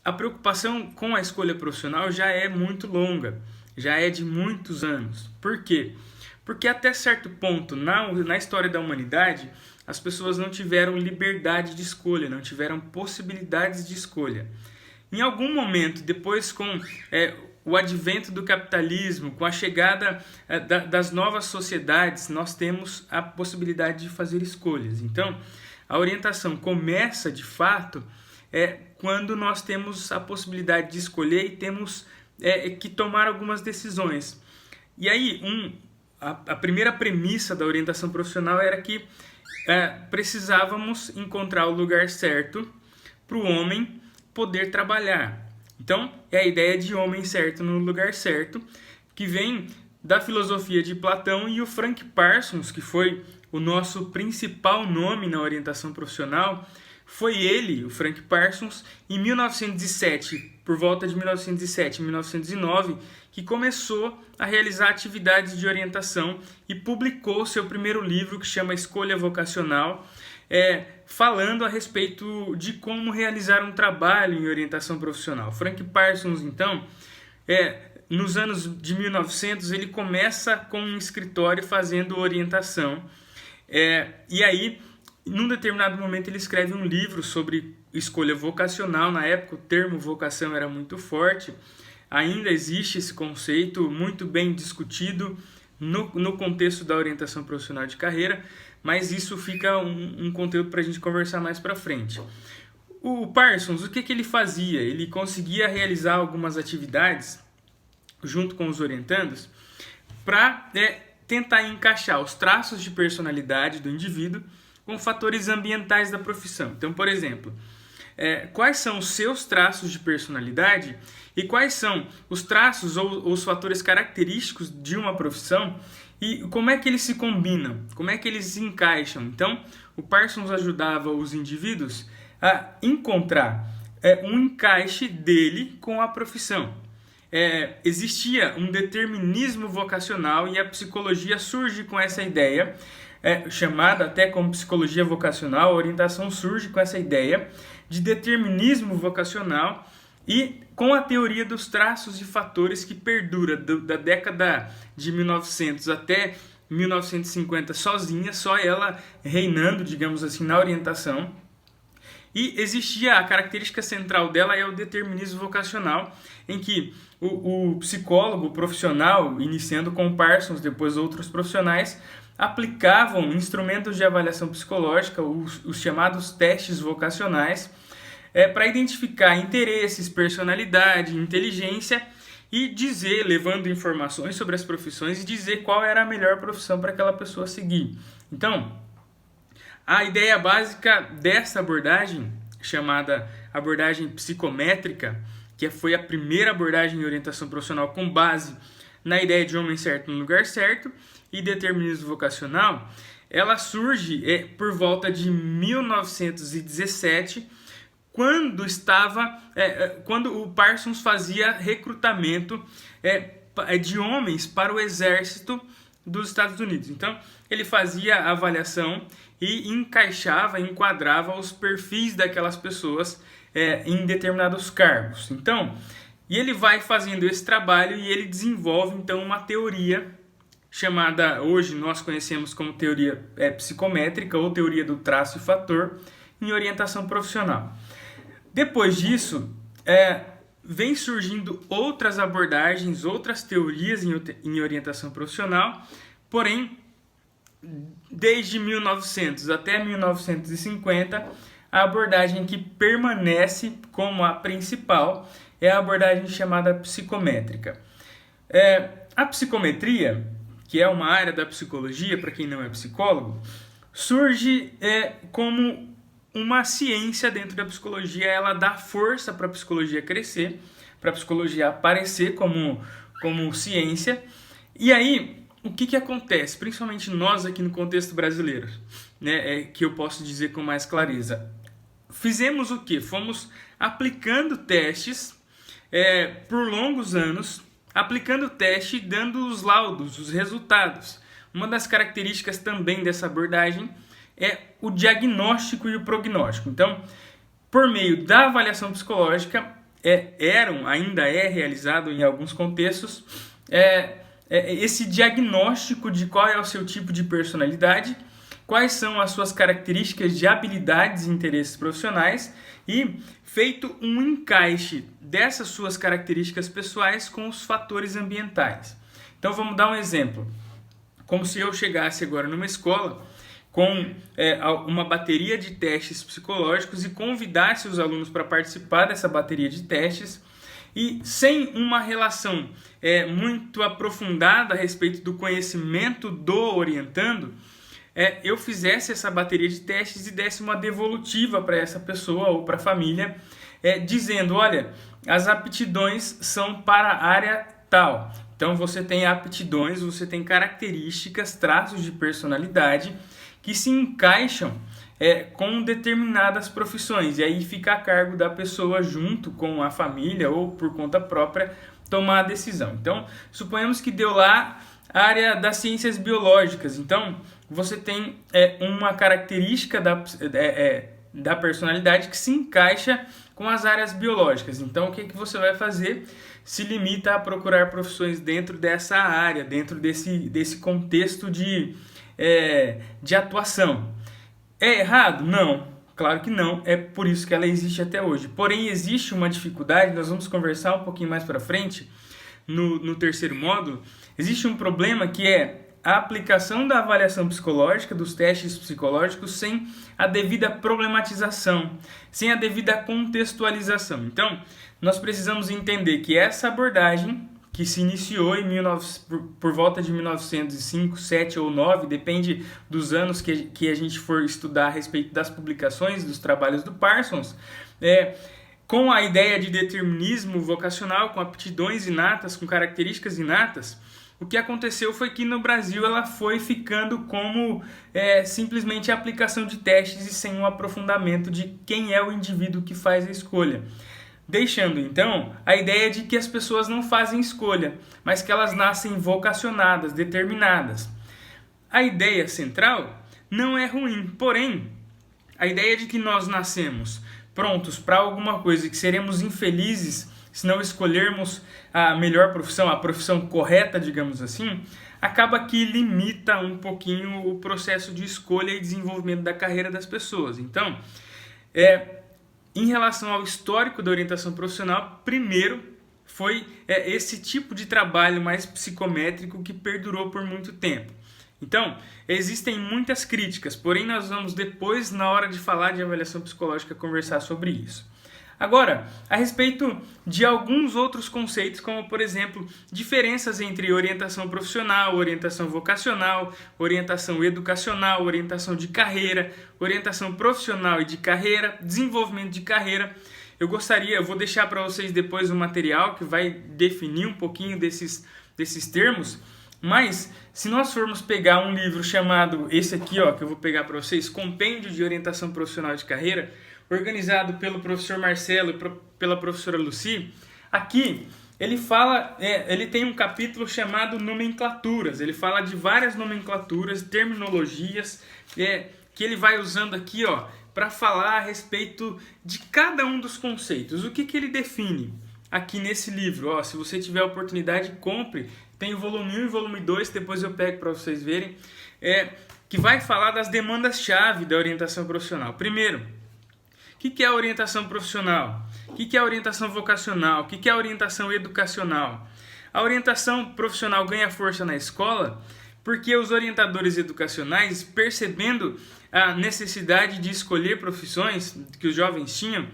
a preocupação com a escolha profissional já é muito longa, já é de muitos anos. Por quê? Porque até certo ponto, na história da humanidade, as pessoas não tiveram liberdade de escolha, não tiveram possibilidades de escolha. Em algum momento, depois com o advento do capitalismo, com a chegada das novas sociedades, nós temos a possibilidade de fazer escolhas. Então, a orientação começa, de fato, quando nós temos a possibilidade de escolher e temos que tomar algumas decisões. E aí, a primeira premissa da orientação profissional era que precisávamos encontrar o lugar certo para o homem poder trabalhar. Então, é a ideia de homem certo no lugar certo, que vem da filosofia de Platão, e o Frank Parsons, que foi o nosso principal nome na orientação profissional, foi ele, o Frank Parsons, em 1907, por volta de 1907 e 1909, que começou a realizar atividades de orientação e publicou seu primeiro livro, que chama Escolha Vocacional, falando a respeito de como realizar um trabalho em orientação profissional. Frank Parsons, então, nos anos de 1900, ele começa com um escritório fazendo orientação, e aí, num determinado momento, ele escreve um livro sobre escolha vocacional. Na época, o termo vocação era muito forte. Ainda existe esse conceito muito bem discutido no contexto da orientação profissional de carreira, mas isso fica um conteúdo para a gente conversar mais para frente. O Parsons, o que ele fazia? Ele conseguia realizar algumas atividades junto com os orientandos para tentar encaixar os traços de personalidade do indivíduo com fatores ambientais da profissão. Então, por exemplo, quais são os seus traços de personalidade e quais são os traços ou os fatores característicos de uma profissão e como é que eles se combinam, como é que eles se encaixam. Então, o Parsons ajudava os indivíduos a encontrar um encaixe dele com a profissão. Existia um determinismo vocacional e a psicologia surge com essa ideia, chamada até como psicologia vocacional. A orientação surge com essa ideia de determinismo vocacional e com a teoria dos traços e fatores que perdura da década de 1900 até 1950 sozinha, só ela reinando, digamos assim, na orientação. E existia a característica central dela, é o determinismo vocacional, em que o psicólogo, o profissional, iniciando com Parsons, depois outros profissionais, aplicavam instrumentos de avaliação psicológica, os chamados testes vocacionais, para identificar interesses, personalidade, inteligência e dizer, levando informações sobre as profissões e dizer qual era a melhor profissão para aquela pessoa seguir. Então, a ideia básica dessa abordagem, chamada abordagem psicométrica, que foi a primeira abordagem em orientação profissional com base na ideia de homem certo no lugar certo e determinismo vocacional, ela surge por volta de 1917, quando o Parsons fazia recrutamento de homens para o exército dos Estados Unidos. Então, ele fazia a avaliação e enquadrava os perfis daquelas pessoas em determinados cargos. Então, e ele vai fazendo esse trabalho e ele desenvolve, então, uma teoria chamada, hoje nós conhecemos como teoria psicométrica ou teoria do traço e fator em orientação profissional. Depois disso, vem surgindo outras abordagens, outras teorias em orientação profissional, porém, desde 1900 até 1950, a abordagem que permanece como a principal é a abordagem chamada psicométrica. A psicometria, que é uma área da psicologia, para quem não é psicólogo, surge como uma ciência dentro da psicologia. Ela dá força para a psicologia crescer, para a psicologia aparecer como ciência. E aí, o que acontece? Principalmente nós aqui no contexto brasileiro, né, que eu posso dizer com mais clareza. Fizemos o quê? Fomos aplicando testes por longos anos, aplicando teste e dando os laudos, os resultados. Uma das características também dessa abordagem é o diagnóstico e o prognóstico. Então, por meio da avaliação psicológica, ainda é realizado em alguns contextos, esse diagnóstico de qual é o seu tipo de personalidade, quais são as suas características de habilidades e interesses profissionais e feito um encaixe dessas suas características pessoais com os fatores ambientais. Então vamos dar um exemplo. Como se eu chegasse agora numa escola com uma bateria de testes psicológicos e convidasse os alunos para participar dessa bateria de testes e sem uma relação muito aprofundada a respeito do conhecimento do orientando, eu fizesse essa bateria de testes e desse uma devolutiva para essa pessoa ou para a família, dizendo, olha, as aptidões são para a área tal. Então você tem aptidões, você tem características, traços de personalidade que se encaixam com determinadas profissões. E aí fica a cargo da pessoa, junto com a família ou por conta própria, tomar a decisão. Então, suponhamos que deu lá a área das ciências biológicas. Então, você tem uma característica da personalidade que se encaixa com as áreas biológicas. Então, o que você vai fazer? Se limita a procurar profissões dentro dessa área, dentro desse contexto de atuação. É errado? Não, claro que não. É por isso que ela existe até hoje. Porém, existe uma dificuldade, nós vamos conversar um pouquinho mais para frente, no terceiro módulo. Existe um problema que é a aplicação da avaliação psicológica, dos testes psicológicos, sem a devida problematização, sem a devida contextualização. Então, nós precisamos entender que essa abordagem, que se iniciou por volta de 1905, 7 ou 9, depende dos anos que a gente for estudar a respeito das publicações, dos trabalhos do Parsons, com a ideia de determinismo vocacional, com aptidões inatas, com características inatas. O que aconteceu foi que no Brasil ela foi ficando como simplesmente a aplicação de testes e sem um aprofundamento de quem é o indivíduo que faz a escolha. Deixando, então, a ideia de que as pessoas não fazem escolha, mas que elas nascem vocacionadas, determinadas. A ideia central não é ruim, porém, a ideia de que nós nascemos prontos para alguma coisa e que seremos infelizes se não escolhermos a melhor profissão, a profissão correta, digamos assim, acaba que limita um pouquinho o processo de escolha e desenvolvimento da carreira das pessoas. Então, em relação ao histórico da orientação profissional, primeiro foi esse tipo de trabalho mais psicométrico que perdurou por muito tempo. Então, existem muitas críticas, porém nós vamos depois, na hora de falar de avaliação psicológica, conversar sobre isso. Agora, a respeito de alguns outros conceitos, como por exemplo, diferenças entre orientação profissional, orientação vocacional, orientação educacional, orientação de carreira, orientação profissional e de carreira, desenvolvimento de carreira. Eu vou deixar para vocês depois um material que vai definir um pouquinho desses termos, mas se nós formos pegar um livro chamado, esse aqui que eu vou pegar para vocês, Compêndio de Orientação Profissional de Carreira, organizado pelo professor Marcelo e pela professora Lucy, aqui ele tem um capítulo chamado Nomenclaturas. Ele fala de várias nomenclaturas, terminologias, que ele vai usando aqui para falar a respeito de cada um dos conceitos. O que ele define aqui nesse livro? Se você tiver a oportunidade, compre. Tem o volume 1 e o volume 2, depois eu pego para vocês verem, que vai falar das demandas-chave da orientação profissional. Primeiro, o que é a orientação profissional? O que é a orientação vocacional? O que é a orientação educacional? A orientação profissional ganha força na escola porque os orientadores educacionais, percebendo a necessidade de escolher profissões que os jovens tinham,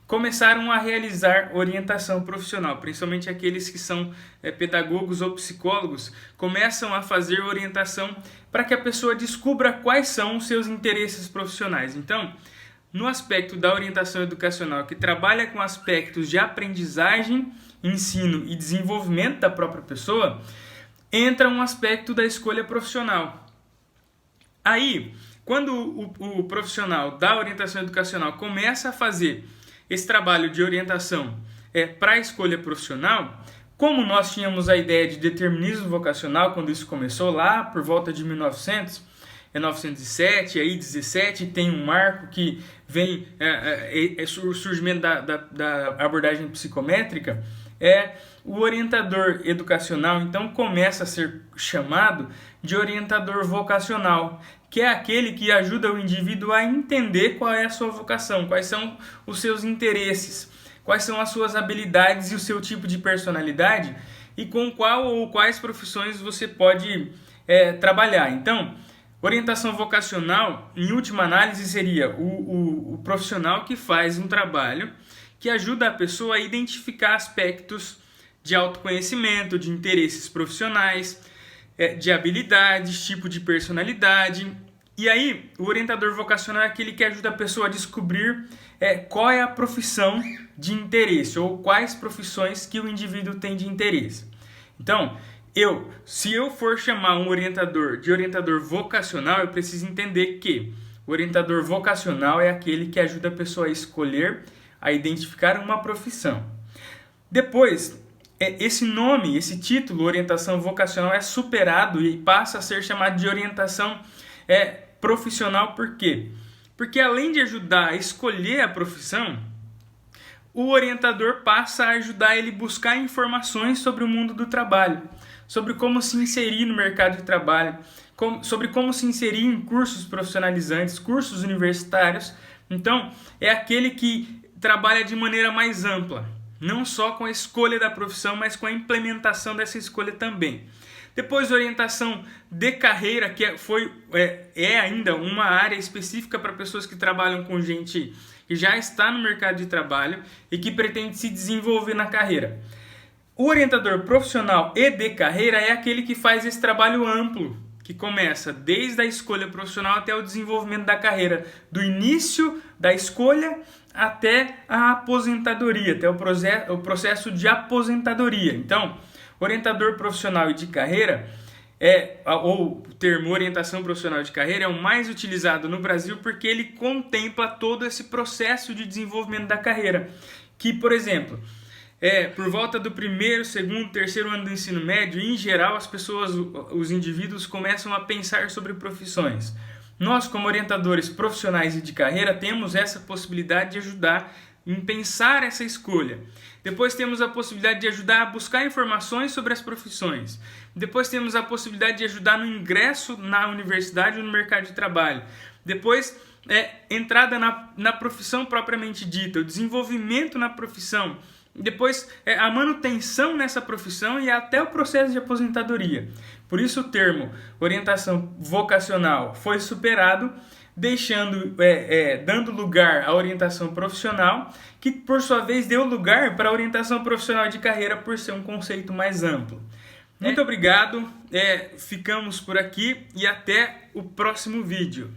começaram a realizar orientação profissional, principalmente aqueles que são pedagogos ou psicólogos, começam a fazer orientação para que a pessoa descubra quais são os seus interesses profissionais. Então, no aspecto da orientação educacional, que trabalha com aspectos de aprendizagem, ensino e desenvolvimento da própria pessoa, entra um aspecto da escolha profissional. Aí, quando o profissional da orientação educacional começa a fazer esse trabalho de orientação para a escolha profissional, como nós tínhamos a ideia de determinismo vocacional quando isso começou lá por volta de 1900, 1907, aí 17 tem um marco que vem o surgimento da abordagem psicométrica, o orientador educacional então começa a ser chamado de orientador vocacional, que é aquele que ajuda o indivíduo a entender qual é a sua vocação, quais são os seus interesses, quais são as suas habilidades e o seu tipo de personalidade e com qual ou quais profissões você pode trabalhar. Então, orientação vocacional, em última análise, seria o profissional que faz um trabalho que ajuda a pessoa a identificar aspectos de autoconhecimento, de interesses profissionais, de habilidades, tipo de personalidade. E aí, o orientador vocacional é aquele que ajuda a pessoa a descobrir qual é a profissão de interesse ou quais profissões que o indivíduo tem de interesse. Então, se eu for chamar um orientador de orientador vocacional, eu preciso entender que o orientador vocacional é aquele que ajuda a pessoa a escolher, a identificar uma profissão. Depois, esse nome, esse título, orientação vocacional, é superado e passa a ser chamado de orientação profissional. Por quê? Porque além de ajudar a escolher a profissão, o orientador passa a ajudar ele a buscar informações sobre o mundo do trabalho, sobre como se inserir no mercado de trabalho, sobre como se inserir em cursos profissionalizantes, cursos universitários. Então, é aquele que trabalha de maneira mais ampla, não só com a escolha da profissão, mas com a implementação dessa escolha também. Depois, orientação de carreira, que é ainda uma área específica para pessoas que trabalham com gente que já está no mercado de trabalho e que pretende se desenvolver na carreira. O orientador profissional e de carreira é aquele que faz esse trabalho amplo, que começa desde a escolha profissional até o desenvolvimento da carreira, do início da escolha até a aposentadoria, até o processo de aposentadoria. Então, orientador profissional e de carreira, ou o termo orientação profissional de carreira, é o mais utilizado no Brasil porque ele contempla todo esse processo de desenvolvimento da carreira. Que, por exemplo, por volta do primeiro, segundo, terceiro ano do ensino médio, em geral, os indivíduos começam a pensar sobre profissões. Nós, como orientadores profissionais e de carreira, temos essa possibilidade de ajudar em pensar essa escolha. Depois temos a possibilidade de ajudar a buscar informações sobre as profissões. Depois temos a possibilidade de ajudar no ingresso na universidade ou no mercado de trabalho. Depois, entrada na profissão propriamente dita, o desenvolvimento na profissão. Depois, a manutenção nessa profissão e até o processo de aposentadoria. Por isso o termo orientação vocacional foi superado, dando lugar à orientação profissional, que por sua vez deu lugar para a orientação profissional de carreira por ser um conceito mais amplo. Muito obrigado, ficamos por aqui e até o próximo vídeo.